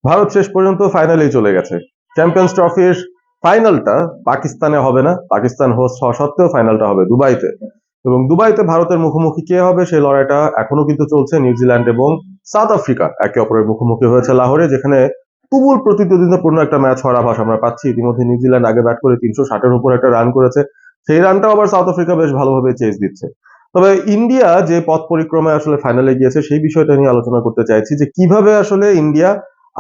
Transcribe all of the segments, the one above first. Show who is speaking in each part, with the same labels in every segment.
Speaker 1: ভারত শেষ পর্যন্ত ফাইনালেই চলে গেছে। চ্যাম্পিয়ন্স ট্রফির ফাইনালটা পাকিস্তানে হবে না, পাকিস্তান হোস্ট হওয়া সত্ত্বেও ফাইনালটা হবে দুবাইতে। এবং দুবাইতে ভারতের মুখোমুখি কে হবে সেই লড়াইটা এখনো কিন্তু চলছে। নিউজিল্যান্ড এবং সাউথ আফ্রিকা একে অপরের মুখোমুখি হয়েছে লাহোরে, যেখানে তুমুল প্রতিদ্বন্দ্বিতাপূর্ণ একটা ম্যাচ হওয়ার আভাস আমরা পাচ্ছি। ইতিমধ্যে নিউজিল্যান্ড আগে ব্যাট করে 360-এর উপর একটা রান করেছে, সেই রানটাও আবার সাউথ আফ্রিকা বেশ ভালোভাবে চেজ দিচ্ছে। তবে ইন্ডিয়া যে পথ পরিক্রমায় আসলে ফাইনালে গিয়েছে সেই বিষয়টা নিয়ে আলোচনা করতে চাইছি, যে কিভাবে আসলে ইন্ডিয়া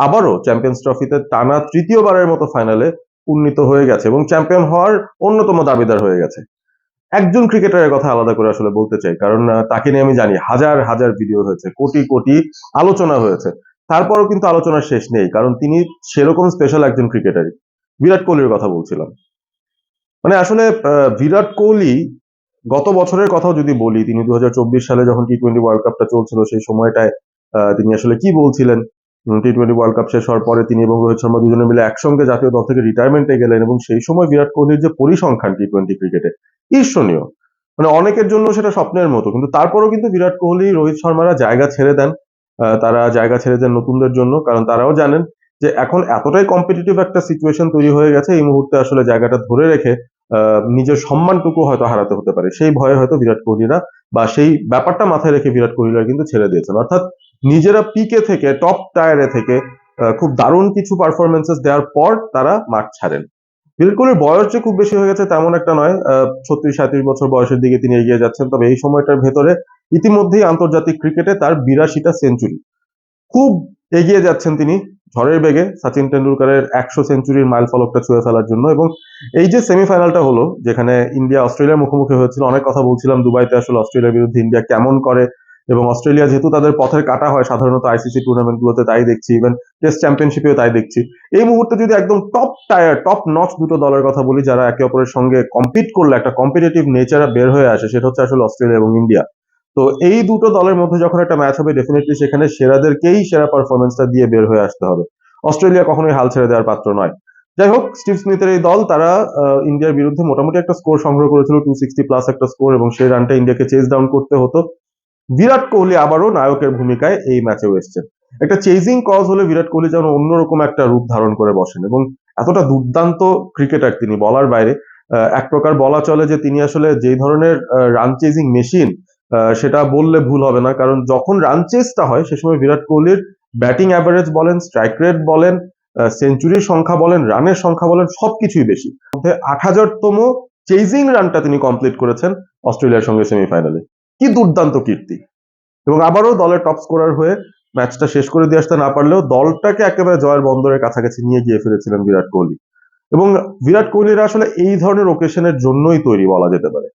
Speaker 1: আবারও চ্যাম্পিয়ন্স ট্রফিতে টানা তৃতীয়বারের মতো ফাইনালে উন্নীত হয়ে গেছে এবং চ্যাম্পিয়ন হওয়ার অন্যতম দাবিদার হয়ে গেছে। একজন ক্রিকেটারের কথা আলাদা করে আসলে বলতে চাই, কারণ তাকে নিয়ে আমি জানি হাজার হাজার ভিডিও হয়েছে, কোটি কোটি আলোচনা হয়েছে, তারপরও কিন্তু আলোচনার শেষ নেই, কারণ তিনি সেরকম স্পেশাল একজন ক্রিকেটারই। বিরাট কোহলির কথা বলছিলাম। মানে আসলে বিরাট কোহলি গত বছরের কথাও যদি বলি, তিনি 2024 সালে যখন টি-20 ওয়ার্ল্ড কাপটা চলছিল সেই সময়টায় তিনি আসলে কি বলছিলেন। টি-20 ওয়ার্ল্ড কাপ শেষ হওয়ার পরে তিনি এবং রোহিত শর্মা দুজনে মিলে একসঙ্গে জাতীয় দল থেকে রিটায়ারমেন্টে গেলেন, এবং সেই সময় বিরাট কোহলির যে পরিসংখ্যান টি-20 ক্রিকেটে ঈর্ষণীয়। মানে অনেকের জন্য সেটা স্বপ্নের মতো, কিন্তু তারপরও কিন্তু বিরাট কোহলি, রোহিত শর্মারা জায়গা ছেড়ে দেন। তারা জায়গা ছেড়ে দেন নতুনদের জন্য, কারণ তারাও জানেন যে এখন এতটাই কম্পিটিটিভ একটা সিচুয়েশন তৈরি হয়ে গেছে, এই মুহূর্তে আসলে জায়গাটা ধরে রেখে নিজের সম্মানটুকু হয়তো হারাতে হতে পারে, সেই ভয়ে হয়তো বিরাট কোহলিরা বা সেই ব্যাপারটা মাথায় রেখে বিরাট কোহলিরা কিন্তু ছেড়ে দিয়েছেন। অর্থাৎ নিজেরা পিকে থেকে, টপ টায়ারে থেকে খুব দারুণ কিছু পারফরমেন্সেস দেওয়ার পর তারা মাঠ ছাড়েন। বিরাট কোহলির বয়স যে খুব বেশি হয়ে গেছে তেমন একটা নয়, 36-37 বছর বয়সের দিকে তিনি এগিয়ে যাচ্ছেন। তবে এই সময়টার ভেতরে ইতিমধ্যেই আন্তর্জাতিক ক্রিকেটে তার 82টা সেঞ্চুরি, খুব এগিয়ে যাচ্ছেন তিনি ঝড়ের বেগে সচিন টেন্ডুলকারের 100 সেঞ্চুরির মাইল ফলকটা ছুঁয়ে ফেলার জন্য। এবং এই যে সেমিফাইনালটা হলো, যেখানে ইন্ডিয়া অস্ট্রেলিয়ার মুখোমুখি হয়েছিল, অনেক কথা বলছিলাম দুবাইতে আসলে অস্ট্রেলিয়ার বিরুদ্ধে ইন্ডিয়া কেমন করে, এবং অস্ট্রেলিয়া যেহেতু তাদের পথের কাটা হয় সাধারণত আইসিসি টুর্নামেন্টগুলোতে, তাই দেখছি, ইভেন টেস্ট চ্যাম্পিয়নশিপেও তাই দেখছি। এই মুহূর্তে যদি একদম টপ টায়ার, টপ নচ দুটো দলের কথা বলি, যারা একে অপরের সঙ্গে কম্পিট করলে একটা কম্পিটিটিভ নেচার বের হয়ে আসে, সেটা হচ্ছে আসলে অস্ট্রেলিয়া এবং ইন্ডিয়া। তো এই দুটো দলের মধ্যে যখন একটা ম্যাচ হবে, ডেফিনেটলি সেখানে সেরাদেরকেই সেরা পারফরমেন্সটা দিয়ে বের হয়ে আসতে হবে। অস্ট্রেলিয়া কখনোই হাল ছেড়ে দেওয়ার পাত্র নয়। যাই হোক, স্টিভ স্মিথের এই দল, তারা ইন্ডিয়ার বিরুদ্ধে মোটামুটি একটা স্কোর সংগ্রহ করেছিল, 260 প্লাস একটা স্কোর, এবং সেই রানটা ইন্ডিয়াকে চেজ ডাউন করতে হতো। বিরাট কোহলি আবারও নায়কের ভূমিকায় এই ম্যাচেও এসেছেন। একটা চেজিং কজ হলে বিরাট কোহলি যেন অন্যরকম একটা রূপ ধারণ করে বসেন, এবং এতটা দুর্দান্ত ক্রিকেটার তিনি বলার বাইরে। এক প্রকার বলা চলে যে তিনি আসলে যেই ধরনের রান চেজিং মেশিন, সেটা বললে ভুল হবে না, কারণ যখন রান চেজটা হয় সে সময় বিরাট কোহলির ব্যাটিং অ্যাভারেজ বলেন, স্ট্রাইক রেট বলেন, সেঞ্চুরির সংখ্যা বলেন, রানের সংখ্যা বলেন, সবকিছুই বেশি। মধ্যে 8000তম চেজিং রানটা তিনি কমপ্লিট করেছেন অস্ট্রেলিয়ার সঙ্গে সেমিফাইনালে। কি দুর্দান্ত কীর্তি! এবং আবারও দলের টপ স্কোরার হয়ে ম্যাচটা শেষ করে দিয়ে আসতে না পারলেও দলটাকে একেবারে জয়ের বন্দরের কাছাকাছি নিয়ে গিয়ে ফিরেছিলেন বিরাট কোহলি। এবং বিরাট কোহলিরা আসলে এই ধরনের ওকেশনের জন্যই তৈরি বলা যেতে পারে।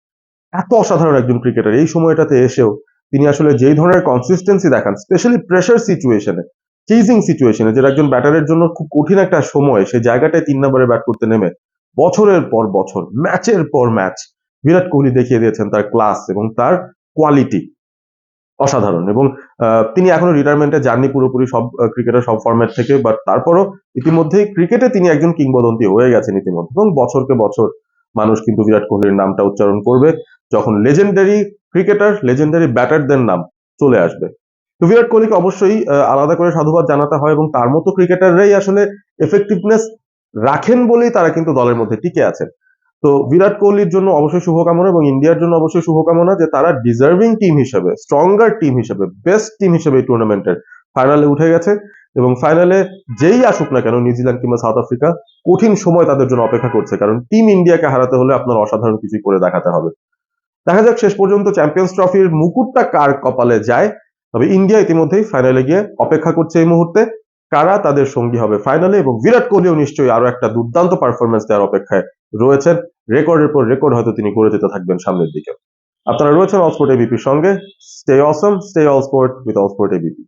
Speaker 1: এত অসাধারণ একজন ক্রিকেটার, এই সময়টাতে এসেও তিনি আসলে যেই ধরনের কনসিস্টেন্সি দেখান, স্পেশালি প্রেশার সিচুয়েশনে, চেজিং সিচুয়েশনে, যেটা একজন ব্যাটারের জন্য খুব কঠিন একটা সময়, সেই জায়গাটায় 3 নম্বরে ব্যাট করতে নেমে বছরের পর বছর, ম্যাচের পর ম্যাচ বিরাট কোহলি দেখিয়ে দিয়েছেন তার ক্লাস এবং তার কোয়ালিটি অসাধারণ। এবং তিনি এখনো রিটায়ারমেন্টে যাননি পুরোপুরি সব ক্রিকেটের সব ফরম্যাট থেকে, বাট তারপরও ইতিমধ্যেই ক্রিকেটে তিনি একজন কিংবদন্তি হয়ে গেছেন ইতিমধ্যে, এবং বছরকে বছর মানুষ কিন্তু বিরাট কোহলির নামটা উচ্চারণ করবে যখন লেজেন্ডারি ক্রিকেটার, লেজেন্ডারি ব্যাটারদের নাম চলে আসবে। তো বিরাট কোহলিকে অবশ্যই আলাদা করে সাধুবাদ জানাতে হয়, এবং তার মতো ক্রিকেটাররাই আসলে এফেক্টিভনেস রাখেন বলেই তারা কিন্তু দলের মধ্যে টিকে আছেন। তো বিরাট কোহলির জন্য অবশ্যই শুভকামনা, এবং ইন্ডিয়ার জন্য অবশ্যই শুভকামনা যে তারা ডিজার্ভিং টিম হিসেবে, স্ট্রঙ্গার টিম হিসেবে, বেস্ট টিম হিসেবে এই টুর্নামেন্টের ফাইনালে উঠে গেছে। এবং ফাইনালে যেই আসুক না কেন, নিউজিল্যান্ড কিংবা সাউথ আফ্রিকা, কঠিন সময় তাদের জন্য অপেক্ষা করছে, কারণ টিম ইন্ডিয়াকে হারাতে হলে আপনার অসাধারণ কিছু করে দেখাতে হবে। দেখা যাক শেষ পর্যন্ত চ্যাম্পিয়ন্স ট্রফির মুকুটটা কার কপালে যায়। তবে ইন্ডিয়া ইতিমধ্যেই ফাইনালে গিয়ে অপেক্ষা করছে এই মুহূর্তে কারা তাদের সঙ্গী হবে ফাইনালে, এবং বিরাট কোহলিও নিশ্চয়ই আরো একটা দুর্দান্ত পারফরমেন্স দেওয়ার অপেক্ষায় রয়েছেন। রেকর্ডের পর রেকর্ড হয়তো তিনি করে যেতে থাকবেন সামনের দিকে। আপনারা রয়েছেন অল স্পোর্ট এবিপির সঙ্গে। Stay Assam, stay all sport with all sport ABP.